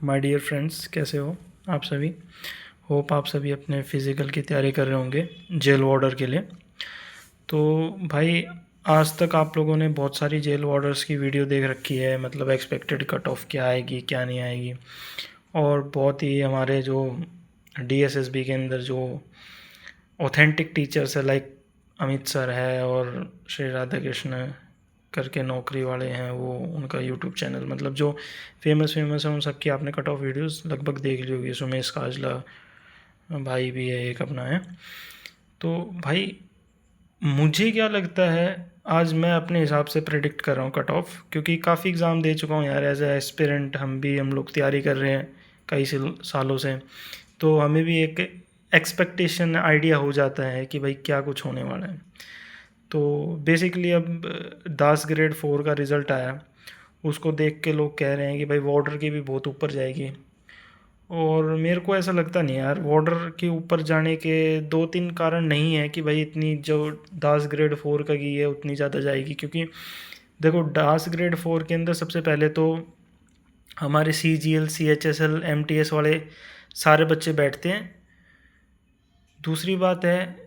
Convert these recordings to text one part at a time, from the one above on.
My dear friends, कैसे हो आप सभी। होप आप सभी अपने फ़िज़िकल की तैयारी कर रहे होंगे जेल वार्डर के लिए। तो भाई, आज तक आप लोगों ने बहुत सारी जेल वार्डर्स की वीडियो देख रखी है, मतलब एक्सपेक्टेड कट ऑफ क्या आएगी क्या नहीं आएगी। और बहुत ही हमारे जो डीएसएसबी के अंदर जो ऑथेंटिक टीचर्स है, लाइक अमित सर है और श्री राधा कृष्ण करके नौकरी वाले हैं, वो उनका यूट्यूब चैनल, मतलब जो फेमस है उन सब की आपने कट ऑफ वीडियोस लगभग देख ली होगी। सुमेश काजला भाई भी है, एक अपना है। तो भाई, मुझे क्या लगता है, आज मैं अपने हिसाब से प्रेडिक्ट कर रहा हूँ कट ऑफ, क्योंकि काफ़ी एग्ज़ाम दे चुका हूँ यार एज ए एस्पिरेंट। हम लोग तैयारी कर रहे हैं कई सालों से, तो हमें भी एक एक्सपेक्टेशन आइडिया हो जाता है कि भाई क्या कुछ होने वाला है। तो बेसिकली अब दास ग्रेड 4 का रिज़ल्ट आया, उसको देख के लोग कह रहे हैं कि भाई वार्डर की भी बहुत ऊपर जाएगी। और मेरे को ऐसा लगता नहीं यार, वार्डर के ऊपर जाने के दो तीन कारण नहीं है कि भाई इतनी जो दास ग्रेड 4 का की है उतनी ज़्यादा जाएगी। क्योंकि देखो, दास ग्रेड 4 के अंदर सबसे पहले तो हमारे CGL CHSL MTS वाले सारे बच्चे बैठते हैं। दूसरी बात है,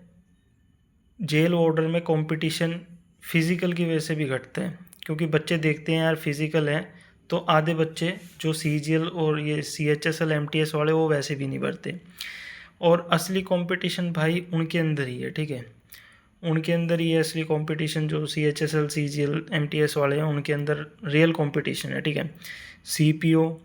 जेल वार्डर में कंपटीशन फिज़िकल की वजह से भी घटते हैं, क्योंकि बच्चे देखते हैं यार फिज़िकल है, तो आधे बच्चे जो CGL और ये CHSL MTS वाले वो वैसे भी नहीं भरते। और असली कंपटीशन भाई उनके अंदर ही है, ठीक है। उनके अंदर ही है असली कंपटीशन, जो CHSL CGL MTS वाले हैं उनके अंदर रियल कंपटीशन है, ठीक है। CPO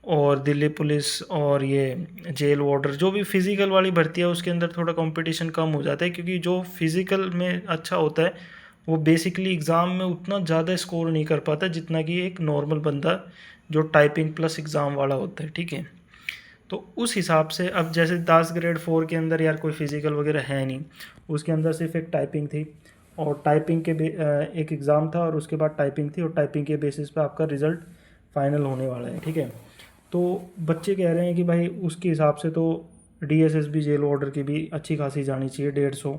और दिल्ली पुलिस और ये जेल वार्डर जो भी फिज़िकल वाली भर्ती है उसके अंदर थोड़ा कंपटीशन कम हो जाता है, क्योंकि जो फिज़िकल में अच्छा होता है वो बेसिकली एग्ज़ाम में उतना ज़्यादा स्कोर नहीं कर पाता जितना कि एक नॉर्मल बंदा जो टाइपिंग प्लस एग्ज़ाम वाला होता है, ठीक है। तो उस हिसाब से अब जैसे 10 ग्रेड 4 के अंदर यार कोई फिज़िकल वगैरह है नहीं, उसके अंदर सिर्फ एक टाइपिंग थी और टाइपिंग के एक एग्ज़ाम था और उसके बाद टाइपिंग थी, और टाइपिंग के बेसिस पे आपका रिज़ल्ट फाइनल होने वाला है, ठीक है। तो बच्चे कह रहे हैं कि भाई उसके हिसाब से तो DSSB जेल ऑर्डर की भी अच्छी खासी जानी चाहिए, 150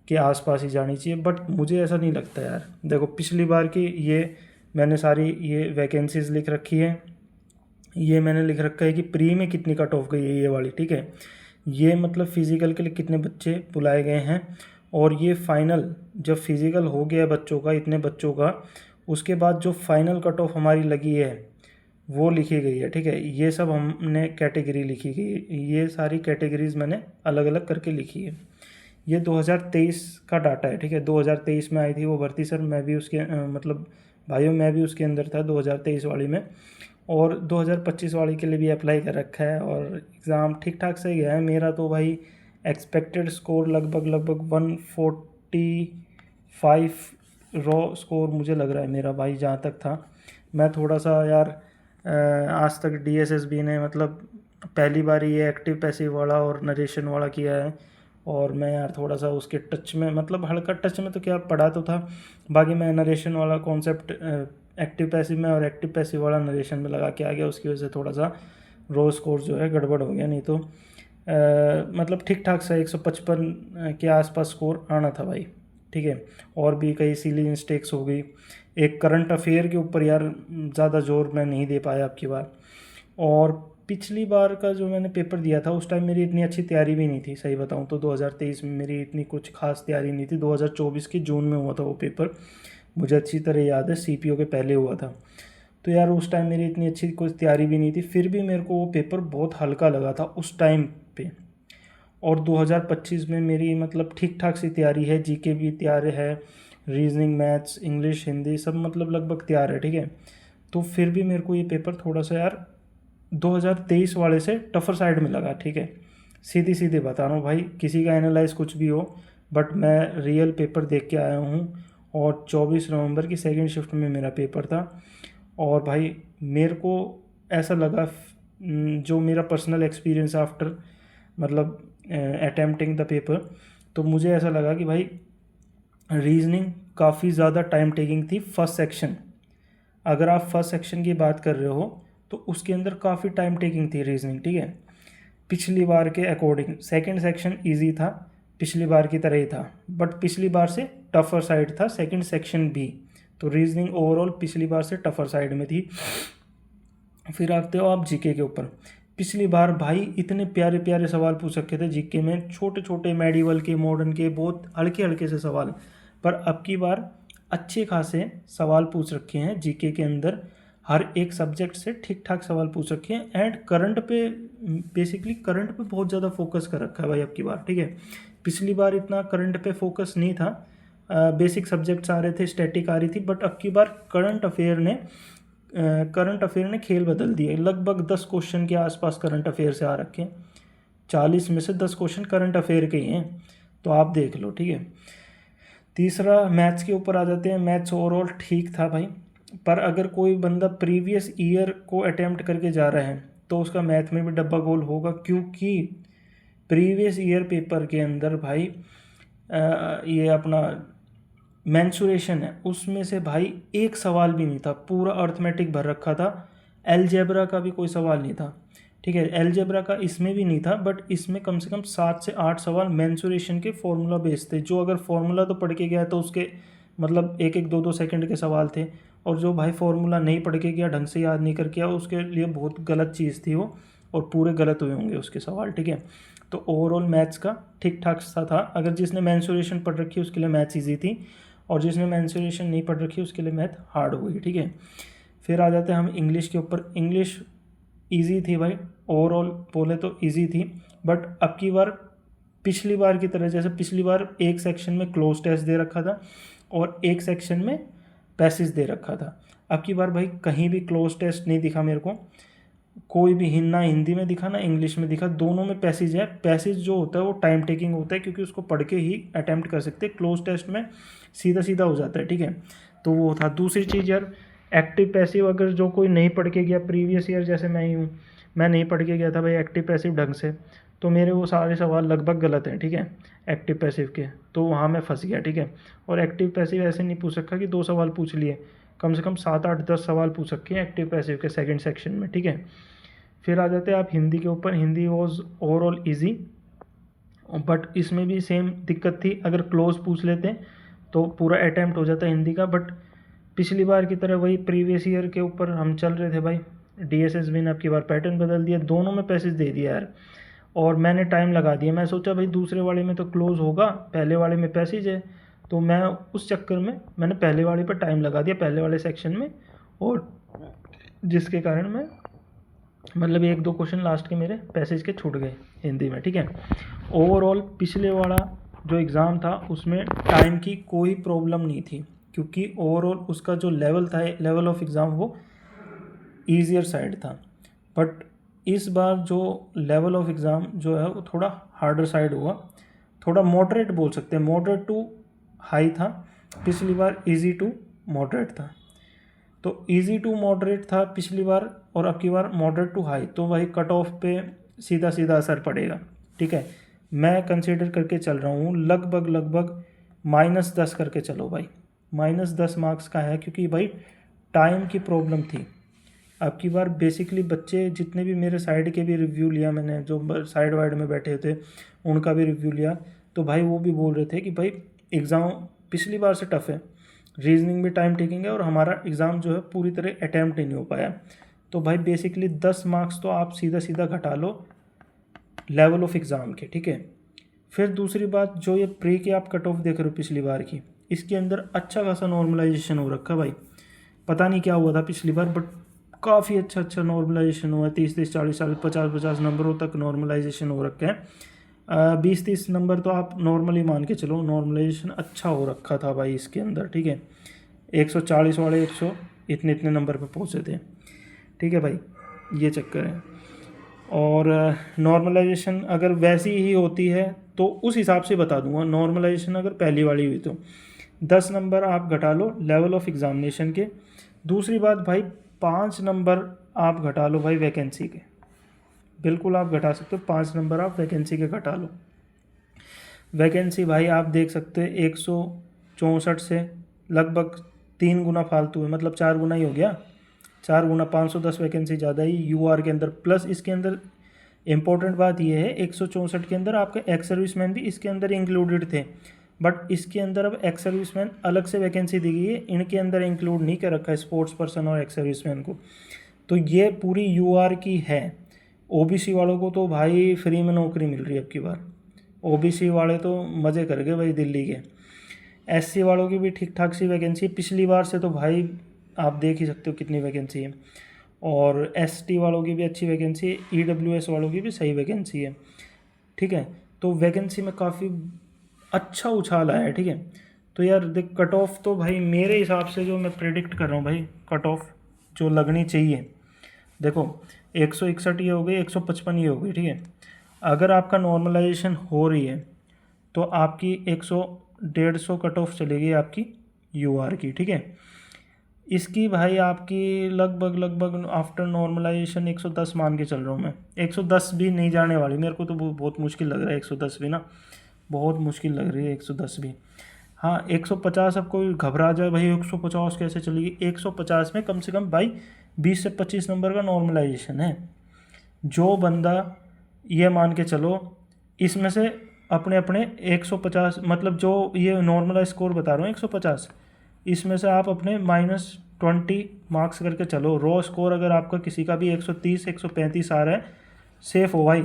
के आसपास ही जानी चाहिए। बट मुझे ऐसा नहीं लगता यार। देखो, पिछली बार की ये मैंने सारी ये वैकेंसीज़ लिख रखी है, ये मैंने लिख रखा है कि प्री में कितनी कट ऑफ गई है ये वाली, ठीक है। ये मतलब फिज़िकल के लिए कितने बच्चे बुलाए गए हैं, और ये फाइनल जब फिज़िकल हो गया बच्चों का, इतने बच्चों का, उसके बाद जो फाइनल कट ऑफ हमारी लगी है वो लिखी गई है, ठीक है। ये सब हमने कैटेगरी लिखी गई है, ये सारी कैटेगरीज मैंने अलग अलग करके लिखी है। ये 2023 का डाटा है, ठीक है। 2023 में आई थी वो भर्ती सर, मैं भी उसके मतलब भाइयों मैं भी उसके अंदर था 2023 वाली में, और 2025 वाली के लिए भी अप्लाई कर रखा है, और एग्ज़ाम ठीक ठाक से गया है मेरा। तो भाई एक्सपेक्टेड स्कोर लगभग 145 रॉ स्कोर मुझे लग रहा है मेरा भाई, जहाँ तक था। मैं थोड़ा सा यार आज तक DSSB ने मतलब पहली बार ये एक्टिव पैसिव वाला और नरेशन वाला किया है, और मैं यार थोड़ा सा उसके टच में, मतलब हल्का टच में तो क्या पढ़ा तो था, बाकी मैं नरेशन वाला कॉन्सेप्ट एक्टिव पैसिव में और एक्टिव पैसिव वाला नरेशन में लगा के आ गया, उसकी वजह से थोड़ा सा रो स्कोर जो है गड़बड़ हो गया। नहीं तो मतलब ठीक ठाक सा 155 के आसपास स्कोर आना था भाई, ठीक है। और भी कई सिली मिस्टेक्स हो गई। एक करंट अफेयर के ऊपर यार ज़्यादा जोर मैं नहीं दे पाया आपकी बार। और पिछली बार का जो मैंने पेपर दिया था उस टाइम मेरी इतनी अच्छी तैयारी भी नहीं थी, सही बताऊं तो 2023 में मेरी इतनी कुछ खास तैयारी नहीं थी। 2024 की जून में हुआ था वो पेपर, मुझे अच्छी तरह याद है, CPO के पहले हुआ था। तो यार उस टाइम मेरी इतनी अच्छी कुछ तैयारी भी नहीं थी, फिर भी मेरे को वो पेपर बहुत हल्का लगा था उस टाइम पे। और 2025 में मेरी मतलब ठीक ठाक सी तैयारी है, GK भी तैयार है, रीजनिंग मैथ्स इंग्लिश हिंदी सब मतलब लगभग तैयार है, ठीक है। तो फिर भी मेरे को ये पेपर थोड़ा सा यार 2023 वाले से टफर साइड में लगा, ठीक है। सीधी सीधी बता रहा हूँ भाई, किसी का एनालाइज कुछ भी हो, बट मैं रियल पेपर देख के आया हूँ। और 24 नवंबर की सेकेंड शिफ्ट में मेरा पेपर था, और भाई मेरे को ऐसा लगा, जो मेरा पर्सनल एक्सपीरियंस आफ्टर मतलब अटेम्प्टिंग द पेपर, तो मुझे ऐसा लगा कि भाई रीजनिंग काफ़ी ज़्यादा टाइम टेकिंग थी फर्स्ट सेक्शन। अगर आप फर्स्ट सेक्शन की बात कर रहे हो तो उसके अंदर काफ़ी टाइम टेकिंग थी रीजनिंग, ठीक है। पिछली बार के अकॉर्डिंग सेकंड सेक्शन इजी था, पिछली बार की तरह ही था, बट पिछली बार से टफर साइड था सेकंड सेक्शन भी। तो रीजनिंग ओवरऑल पिछली बार से टफर साइड में थी। फिर आते हो आप जीके के ऊपर। पिछली बार भाई इतने प्यारे प्यारे सवाल पूछ रखे थे जीके में, छोटे छोटे मेडिवल के, मॉडर्न के, बहुत हल्के हल्के से सवाल। पर अब की बार अच्छे खासे सवाल पूछ रखे हैं जीके के अंदर, हर एक सब्जेक्ट से ठीक ठाक सवाल पूछ रखे हैं। एंड करंट पे, बेसिकली करंट पे बहुत ज़्यादा फोकस कर रखा है भाई अब की बार, ठीक है। पिछली बार इतना करंट पे फोकस नहीं था, बेसिक सब्जेक्ट्स आ रहे थे, स्टैटिक आ रही थी, बट अब की बार करंट अफेयर ने खेल बदल दिए। लगभग 10 क्वेश्चन के आसपास करंट अफेयर से आ रखे हैं, 40 में से 10 क्वेश्चन करंट अफेयर के ही हैं, तो आप देख लो, ठीक है। तीसरा मैथ्स के ऊपर आ जाते हैं। मैथ्स ओवरऑल ठीक था भाई, पर अगर कोई बंदा प्रीवियस ईयर को अटेम्प्ट करके जा रहा है तो उसका मैथ में भी डब्बा गोल होगा, क्योंकि प्रीवियस ईयर पेपर के अंदर भाई ये अपना मेंसुरेशन है, उसमें से भाई एक सवाल भी नहीं था, पूरा अर्थमेटिक भर रखा था। एलजेब्रा का भी कोई सवाल नहीं था, ठीक है। एलजेब्रा का इसमें भी नहीं था, बट इसमें कम से कम 7 से 8 सवाल मेंसुरेशन के फॉर्मूला बेस्ड थे, जो अगर फॉर्मूला तो पढ़ के गया तो उसके मतलब एक एक दो दो सेकंड के सवाल थे, और जो भाई फॉर्मूला नहीं पढ़ के गया, ढंग से याद नहीं करके गया, उसके लिए बहुत गलत चीज़ थी वो, और पूरे गलत हुए होंगे उसके सवाल, ठीक है। तो ओवरऑल मैथ्स का ठीक ठाक सा था। अगर जिसने मेंसुरेशन पढ़ रखी उसके लिए मैथ्स ईजी थी, और जिसने मेंसुरेशन नहीं पढ़ रखी उसके लिए मैथ हार्ड हुई, ठीक है। फिर आ जाते हैं हम इंग्लिश के ऊपर। इंग्लिश इजी थी भाई, ओवरऑल बोले तो इजी थी, बट अब की बार पिछली बार की तरह, जैसे पिछली बार एक सेक्शन में क्लोज टेस्ट दे रखा था और एक सेक्शन में पैसेज दे रखा था, अब की बार भाई कहीं भी क्लोज टेस्ट नहीं दिखा मेरे को, कोई भी ना हिंदी में दिखा ना इंग्लिश में दिखा, दोनों में पैसेज है। पैसेज जो होता है वो टाइम टेकिंग होता है, क्योंकि उसको पढ़ के ही अटैम्प्ट कर सकते हैं, क्लोज टेस्ट में सीधा सीधा हो जाता है, ठीक है। तो वो था। दूसरी चीज़ यार, एक्टिव पैसिव, अगर जो कोई नहीं पढ़ के गया प्रीवियस ईयर, जैसे मैं ही हूँ, मैं नहीं पढ़ के गया था भाई एक्टिव पैसिव ढंग से, तो मेरे वो सारे सवाल लगभग गलत हैं, ठीक है, एक्टिव पैसिव के, तो वहाँ मैं फंस गया, ठीक है। और एक्टिव पैसिव ऐसे नहीं पूछ रखा कि 2 सवाल पूछ लिए, कम से कम 7 8 10 सवाल पूछ रखे हैं एक्टिव पैसिव के सेकंड सेक्शन में, ठीक है। फिर आ जाते हैं आप हिंदी के ऊपर। Hindi was overall easy, but इसमें भी सेम दिक्कत थी, अगर क्लोज पूछ लेते तो पूरा अटैम्प्ट हो जाता हिंदी का, बट पिछली बार की तरह वही प्रीवियस ईयर के ऊपर हम चल रहे थे भाई। DSSB ने अब की बार पैटर्न बदल दिया, दोनों में पैसेज दे दिया यार, और मैंने टाइम लगा दिया। मैं सोचा भाई दूसरे वाले में तो क्लोज होगा, पहले वाले में पैसेज है, तो मैं उस चक्कर में मैंने पहले वाले पर टाइम लगा दिया, पहले वाले सेक्शन में, और जिसके कारण मैं मतलब 1 2 क्वेश्चन लास्ट के मेरे पैसेज के छूट गए हिंदी में, ठीक है। ओवरऑल पिछले वाला जो एग्ज़ाम था उसमें टाइम की कोई प्रॉब्लम नहीं थी, क्योंकि ओवरऑल उसका जो लेवल था, लेवल ऑफ एग्ज़ाम, वो ईजियर साइड था। बट इस बार जो लेवल ऑफ एग्ज़ाम जो है वो थोड़ा हार्डर साइड हुआ, थोड़ा मॉडरेट बोल सकते हैं, मॉडरेट टू हाई था। पिछली बार इजी टू मॉडरेट था, तो इजी टू मॉडरेट था पिछली बार, और अब की बार मॉडरेट टू हाई, तो वही कट ऑफ पे सीधा सीधा असर पड़ेगा, ठीक है। मैं कंसीडर करके चल रहा हूँ लगभग -10 करके चलो भाई, -10 मार्क्स का है, क्योंकि भाई टाइम की प्रॉब्लम थी। अब की बार बेसिकली बच्चे जितने भी मेरे साइड के भी रिव्यू लिया मैंने, जो साइड वाइड में बैठे थे उनका भी रिव्यू लिया, तो भाई वो भी बोल रहे थे कि भाई एग्ज़ाम पिछली बार से टफ़ है, रीजनिंग भी टाइम टेकिंग है, और हमारा एग्ज़ाम जो है पूरी तरह अटैम्प्ट ही नहीं हो पाया। तो भाई बेसिकली 10 मार्क्स तो आप सीधा सीधा घटा लो लेवल ऑफ एग्ज़ाम के, ठीक है। फिर दूसरी बात, जो ये प्री के आप कट ऑफ देख रहे हो पिछली बार की, इसके अंदर अच्छा खासा नॉर्मलाइजेशन हो रखा भाई। पता नहीं क्या हुआ था पिछली बार, बट काफ़ी अच्छा नॉर्मलाइजेशन हुआ है। 30 40 50 नंबरों तक नॉर्मलाइजेशन हो रखे हैं। 20 30 नंबर तो आप नॉर्मली मान के चलो, नॉर्मलाइजेशन अच्छा हो रखा था भाई इसके अंदर, ठीक है। 140 वाले 100 इतने नंबर पे पहुँचे थे, ठीक है भाई, ये चक्कर है। और नॉर्मलाइजेशन अगर वैसी ही होती है तो उस हिसाब से बता दूंगा, नॉर्मलाइजेशन अगर पहली वाली हुई तो 10 नंबर आप घटा लो लेवल ऑफ एग्जामिनेशन के। दूसरी बात भाई, 5 नंबर आप घटा लो भाई वैकेंसी के, बिल्कुल आप घटा सकते हो, 5 नंबर आप वैकेंसी के घटा लो। वैकेंसी भाई आप देख सकते हो 164 से लगभग 3 गुना फालतू है, मतलब 4 गुना ही हो गया, 4 गुना 510 वैकेंसी ज़्यादा ही UR के अंदर। प्लस इसके अंदर इंपॉर्टेंट बात यह है, 164 के अंदर आपके एक्स सर्विसमैन भी इसके अंदर इंक्लूडेड थे, बट इसके अंदर अब एक्स सर्विसमैन अलग से वैकेंसी दी गई है, इनके अंदर इंक्लूड नहीं कर रखा है स्पोर्ट्स पर्सन और एक्स सर्विसमैन को। तो ये पूरी यूआर की है। ओबीसी वालों को तो भाई फ्री में नौकरी मिल रही है अब की बार, ओबीसी वाले तो मज़े कर गए भाई दिल्ली के। एससी वालों की भी ठीक ठाक सी वैकेंसी है, पिछली बार से तो भाई आप देख ही सकते हो कितनी वैकेंसी है। और एसटी वालों की भी अच्छी वैकेंसी है, ईडब्ल्यूएस वालों की भी सही वैकेंसी है, ठीक है। तो वैकेंसी में काफ़ी अच्छा उछाल आया है, ठीक है। तो यार देख, कट ऑफ तो भाई मेरे हिसाब से जो मैं प्रेडिक्ट कर रहा हूँ भाई, कट ऑफ जो लगनी चाहिए, देखो 161 ये हो गई, 155 ये हो गई, ठीक है। अगर आपका नॉर्मलाइजेशन हो रही है तो आपकी 100-150 कट ऑफ चलेगी आपकी यूआर की, ठीक है। इसकी भाई आपकी लगभग आफ्टर नॉर्मलाइजेशन 110 मान के चल रहा हूँ मैं। 110 भी नहीं जाने वाली, मेरे को तो बहुत मुश्किल लग रहा है 110 भी ना, बहुत मुश्किल लग रही है 110 भी। हाँ 150, अब कोई घबरा जाए भाई 150 कैसे चलेगी, 150 में कम से कम भाई 20 से 25 नंबर का नॉर्मलाइजेशन है। जो बंदा ये मान के चलो इसमें से अपने अपने 150, मतलब जो ये नॉर्मल स्कोर बता रहा हूँ 150, इसमें से आप अपने -20 मार्क्स करके चलो। रो स्कोर अगर आपका किसी का भी 130 135 आ रहा है, सेफ हो भाई।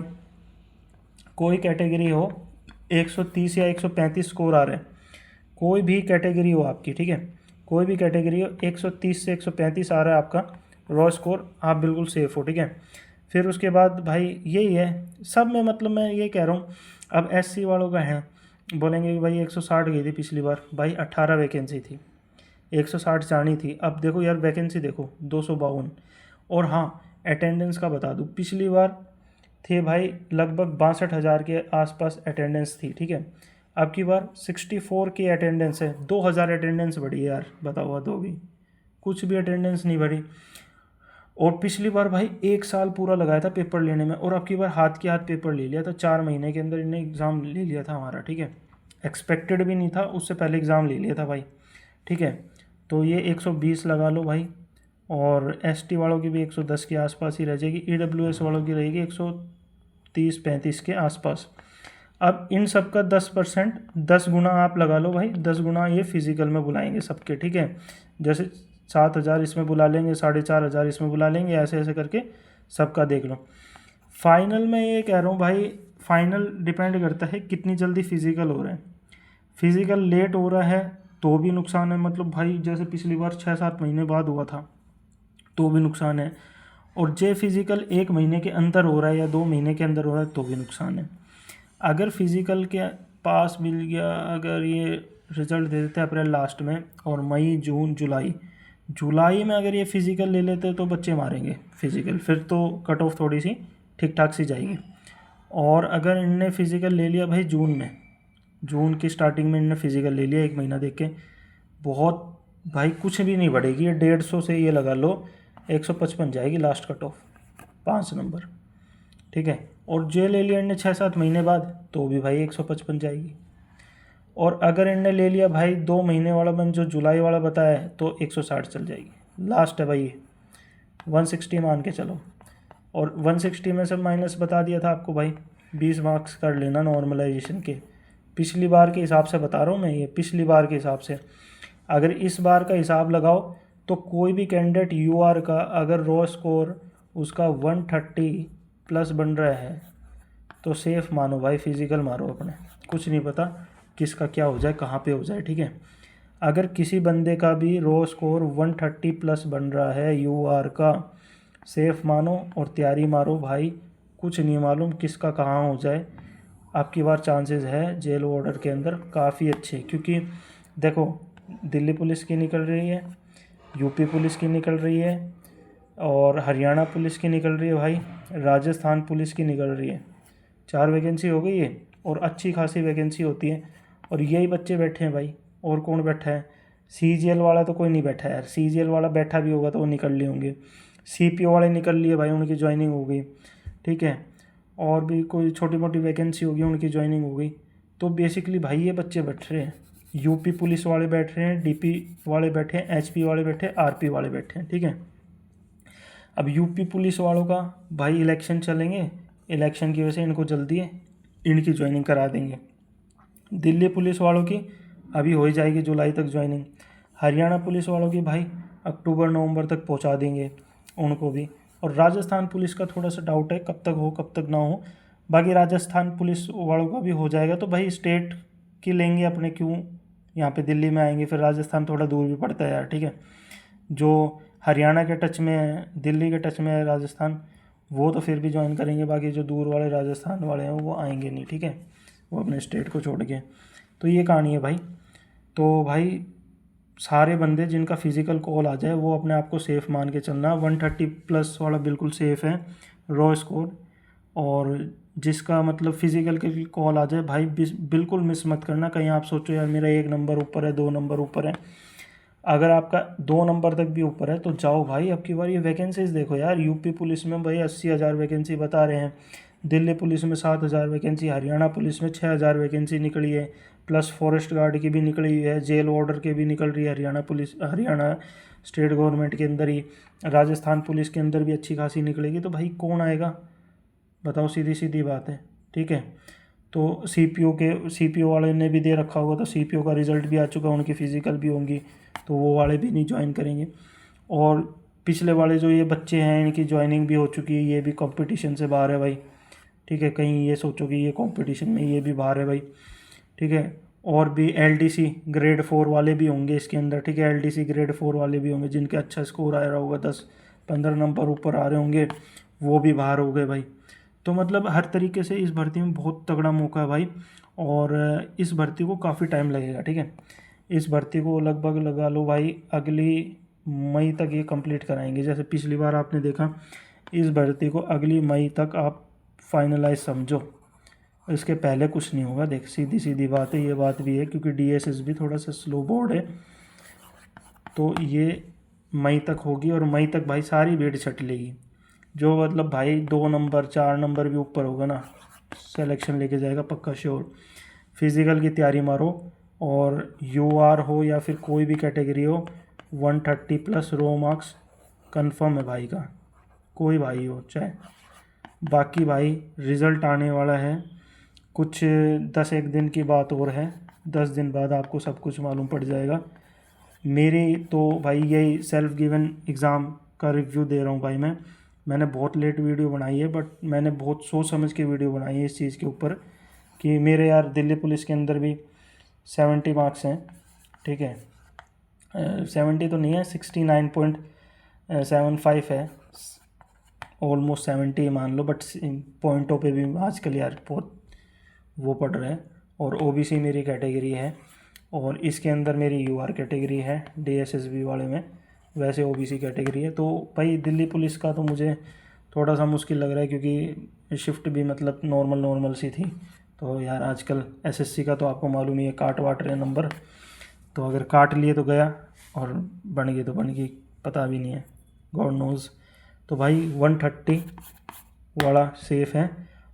कोई कैटेगरी हो 130 या 135 स्कोर आ रहा है, कोई भी कैटेगरी हो आपकी, ठीक है, कोई भी कैटेगरी हो 130 से 135 आ रहा है आपका रॉ स्कोर, आप बिल्कुल सेफ़ हो, ठीक है। फिर उसके बाद भाई यही है सब में, मतलब मैं ये कह रहा हूँ। अब एससी वालों का है, बोलेंगे कि भाई 160 गई थी पिछली बार, भाई 18 वैकेंसी थी, 160 जानी थी। अब देखो यार वैकेंसी देखो 252। और हाँ अटेंडेंस का बता दूँ, पिछली बार थे भाई लगभग 62,000 के आसपास अटेंडेंस थी, ठीक है। अब की बार 64 की अटेंडेंस है, 2000 अटेंडेंस बढ़ी है यार, बताओ दो भी, कुछ भी अटेंडेंस नहीं बढ़ी। और पिछली बार भाई 1 साल पूरा लगाया था पेपर लेने में, और अब की बार हाथ के हाथ पेपर ले लिया था, 4 महीने के अंदर इन्हें एग्ज़ाम ले लिया था हमारा, ठीक है। एक्सपेक्टेड भी नहीं था, उससे पहले एग्ज़ाम ले लिया था भाई, ठीक है। तो ये 120 लगा लो भाई, और एसटी वालों की भी 110 के आसपास ही रह जाएगी, ईडब्ल्यूएस वालों की रहेगी 130-135 के आसपास। अब इन सब का 10%, 10 गुना आप लगा लो भाई, 10 गुना ये फिजिकल में बुलाएंगे सबके, ठीक है। जैसे 7,000 इसमें बुला लेंगे, 4,500 इसमें बुला लेंगे, ऐसे ऐसे करके सबका देख लो। फाइनल में ये कह रहा हूँ भाई, फाइनल डिपेंड करता है कितनी जल्दी फिजिकल हो रहा है। फिजिकल लेट हो रहा है तो भी नुकसान है, मतलब भाई जैसे पिछली बार 6-7 महीने बाद हुआ था तो भी नुकसान है। और जे फिजिकल 1 महीने के अंदर हो रहा है या 2 महीने के अंदर हो रहा है तो भी नुकसान है। अगर फिज़िकल के पास मिल गया, अगर ये रिज़ल्ट दे देते हैं अप्रैल लास्ट में, और मई जून जुलाई में अगर ये फ़िज़िकल ले लेते तो बच्चे मारेंगे फ़िज़िकल, फिर तो कट ऑफ थोड़ी सी ठीक ठाक सी जाएगी। और अगर इनने फ़िज़िकल ले लिया भाई जून की स्टार्टिंग में इनने फ़िज़िकल ले लिया 1 महीना देख के, बहुत भाई कुछ भी नहीं बढ़ेगी, ये 150 से ये लगा लो 155 जाएगी लास्ट कट ऑफ, 5 नंबर, ठीक है। और जे ले लिया इनने 6-7 महीने बाद तो भी भाई 155 जाएगी। और अगर इनने ले लिया भाई 2 महीने वाला, मैंने जो जुलाई वाला बताया है, तो 160 चल जाएगी, लास्ट है भाई 160 मान के चलो। और 160 में से माइनस बता दिया था आपको भाई, 20 मार्क्स कर लेना नॉर्मलाइजेशन के, पिछली बार के हिसाब से बता रहा हूँ मैं, ये पिछली बार के हिसाब से। अगर इस बार का हिसाब लगाओ तो कोई भी कैंडिडेट यूआर का अगर रॉ स्कोर उसका 130 प्लस बन रहा है तो सेफ मानो भाई, फिजिकल मारो अपने, कुछ नहीं पता किसका क्या हो जाए, कहाँ पे हो जाए, ठीक है। अगर किसी बंदे का भी रॉ स्कोर 130 प्लस बन रहा है यूआर का, सेफ मानो और तैयारी मारो भाई, कुछ नहीं मालूम किसका कहाँ हो जाए। आपकी बार चांसेस है जेल वार्डर के अंदर काफ़ी अच्छे, क्योंकि देखो दिल्ली पुलिस की निकल रही है, यूपी पुलिस की निकल रही है, और हरियाणा पुलिस की निकल रही है भाई, राजस्थान पुलिस की निकल रही है, 4 वैकेंसी हो गई है, और अच्छी खासी वैकेंसी होती है। और यही बच्चे बैठे हैं भाई, और कौन बैठा है, सीजीएल वाला तो कोई नहीं बैठा है यार, सीजीएल वाला बैठा भी होगा तो वो निकल लिए होंगे, सीपीओ वाले निकल लिए भाई, उनकी ज्वाइनिंग हो गई, ठीक है। और भी कोई छोटी मोटी वैकेंसी होगी उनकी ज्वाइनिंग हो गई। तो बेसिकली भाई ये बच्चे बैठ रहे हैं, यूपी पुलिस वाले बैठ रहे हैं, डीपी वाले बैठे हैं, एचपी वाले बैठे हैं, आरपी वाले बैठे हैं, ठीक है। अब यूपी पुलिस वालों का भाई इलेक्शन चलेंगे, इलेक्शन की वजह से इनको जल्दी इनकी ज्वाइनिंग करा देंगे। दिल्ली पुलिस वालों की अभी हो ही जाएगी जुलाई तक ज्वाइनिंग। हरियाणा पुलिस वालों की भाई अक्टूबर नवंबर तक पहुंचा देंगे। उनको भी। और राजस्थान पुलिस का थोड़ा सा डाउट है कब तक हो कब तक ना हो, बाकी राजस्थान पुलिस वालों का भी हो जाएगा। तो भाई स्टेट की लेंगे अपने, क्यों यहाँ पे दिल्ली में आएंगे, फिर राजस्थान थोड़ा दूर भी पड़ता है यार, ठीक है। जो हरियाणा के टच में है, दिल्ली के टच में है राजस्थान, वो तो फिर भी ज्वाइन करेंगे, बाकी जो दूर वाले राजस्थान वाले हैं वो आएंगे नहीं, ठीक है, वो अपने स्टेट को छोड़ के। तो ये कहानी है भाई। तो भाई सारे बंदे जिनका फिज़िकल कॉल आ जाए वो अपने आप को सेफ़ मान के चलना। 130+ वाला बिल्कुल सेफ़ है रॉ स्कोर। और जिसका मतलब फ़िज़िकल के कॉल आ जाए भाई बिल्कुल मिस मत करना। कहीं आप सोचो यार मेरा 1 नंबर ऊपर है, 2 नंबर ऊपर है, अगर आपका 2 नंबर तक भी ऊपर है तो जाओ भाई। अब की बार ये वैकेंसीज़ देखो यार, यूपी पुलिस में भाई 80,000 वैकेंसी बता रहे हैं, दिल्ली पुलिस में 7,000 वैकेंसी, हरियाणा पुलिस में 6,000 वैकेंसी निकली है, प्लस फॉरेस्ट गार्ड की भी निकली हुई है, जेल वार्डर की भी निकल रही है Haryana police, Haryana state government के अंदर ही। राजस्थान पुलिस के अंदर भी अच्छी खासी निकलेगी। तो भाई कौन आएगा बताओ, सीधी सीधी बात है, ठीक है। तो सीपीओ वाले ने भी दे रखा होगा, तो सीपीओ का रिज़ल्ट भी आ चुका है, उनकी फ़िज़िकल भी होंगी, तो वो वाले भी नहीं ज्वाइन करेंगे। और पिछले वाले जो ये बच्चे हैं इनकी ज्वाइनिंग भी हो चुकी है, ये भी कंपटीशन से बाहर है भाई, ठीक है। कहीं ये सोचो कि ये कंपटीशन में ये भी बाहर है भाई, ठीक है। और भी एलडीसी ग्रेड 4 वाले भी होंगे इसके अंदर, ठीक है, एलडीसी ग्रेड 4 वाले भी होंगे जिनके अच्छा स्कोर आ रहा होगा, 10-15 नंबर ऊपर आ रहे होंगे, वो भी बाहर हो गए भाई। तो मतलब हर तरीके से इस भर्ती में बहुत तगड़ा मौका है भाई। और इस भर्ती को काफ़ी टाइम लगेगा, ठीक है। इस भर्ती को लगभग लगा लो भाई अगली मई तक ये कंप्लीट कराएंगे। जैसे पिछली बार आपने देखा, इस भर्ती को अगली मई तक आप फाइनलाइज समझो, इसके पहले कुछ नहीं होगा। देख सीधी सीधी बात है, ये बात भी है, क्योंकि डीएसएस भी थोड़ा सा स्लो बोर्ड है, तो ये मई तक होगी। और मई तक भाई सारी भीड़ छट लेगी। जो मतलब भाई 2 नंबर 4 नंबर भी ऊपर होगा ना, सिलेक्शन लेके जाएगा पक्का श्योर। फिज़िकल की तैयारी मारो, और यूआर हो या फिर कोई भी कैटेगरी हो, 130+ रो मार्क्स कंफर्म है भाई का, कोई भाई हो चाहे। बाकी भाई रिज़ल्ट आने वाला है कुछ 10-1 दिन की बात और है, 10 दिन बाद आपको सब कुछ मालूम पड़ जाएगा। मेरी तो भाई यही सेल्फ गिवन एग्ज़ाम का रिव्यू दे रहा हूँ भाई। मैंने बहुत लेट वीडियो बनाई है, बट मैंने बहुत सोच समझ के वीडियो बनाई है इस चीज़ के ऊपर, कि मेरे यार दिल्ली पुलिस के अंदर भी 70 मार्क्स हैं, ठीक है। 70 तो नहीं है, 69.75 है, ऑलमोस्ट 70 मान लो, बट पॉइंटों पे भी आजकल यार बहुत वो पढ़ रहे हैं। और ओबीसी मेरी कैटेगरी है, और इसके अंदर मेरी यूआर कैटेगरी है डीएसएसबी वाले में, वैसे ओबीसी कैटेगरी है। तो भाई दिल्ली पुलिस का तो मुझे थोड़ा सा मुश्किल लग रहा है, क्योंकि शिफ्ट भी मतलब नॉर्मल सी थी। तो यार आजकल एसएससी का तो आपको मालूम ही है, काट वाट रहे नंबर, तो अगर काट लिए तो गया, और बन गई तो बन गई, पता भी नहीं है, गॉड नोज़। तो भाई 130 वाला सेफ़ है,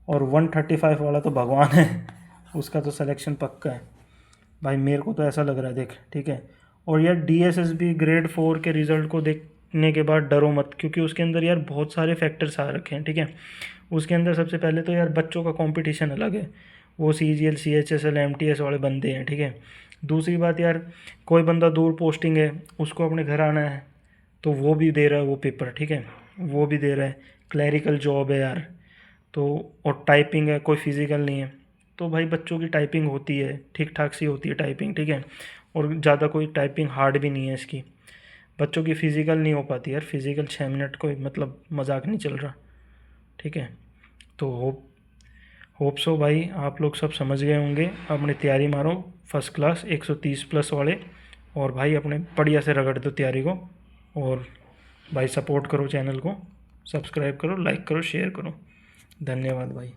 और 135 वाला तो भगवान है, उसका तो सिलेक्शन पक्का है भाई, मेरे को तो ऐसा लग रहा है देख, ठीक है। और यार डीएसएसबी ग्रेड 4 के रिज़ल्ट को देखने के बाद डरो मत, क्योंकि उसके अंदर यार बहुत सारे फैक्टर्स आ रखे हैं, ठीक है। उसके अंदर सबसे पहले तो यार बच्चों का कंपटीशन अलग है, वो सीजीएल सीएचएसएल एमटीएस वाले बंदे हैं, ठीक है। दूसरी बात यार, कोई बंदा दूर पोस्टिंग है, उसको अपने घर आना है, तो वो भी दे रहा है वो पेपर, ठीक है, वो भी दे रहा है, क्लैरिकल जॉब है यार। तो और टाइपिंग है, कोई फिज़िकल नहीं है, तो भाई बच्चों की टाइपिंग होती है, ठीक ठाक सी होती है टाइपिंग, ठीक है। और ज़्यादा कोई टाइपिंग हार्ड भी नहीं है इसकी। बच्चों की फ़िज़िकल नहीं हो पाती यार, फिज़िकल 6 मिनट कोई मतलब मजाक नहीं चल रहा, ठीक है। तो होप सो भाई आप लोग सब समझ गए होंगे, अपनी तैयारी मारो फर्स्ट क्लास 130+ वाले, और भाई अपने बढ़िया से रगड़ दो तैयारी को। और भाई सपोर्ट करो चैनल को, सब्सक्राइब करो, लाइक करो, शेयर करो। धन्यवाद भाई।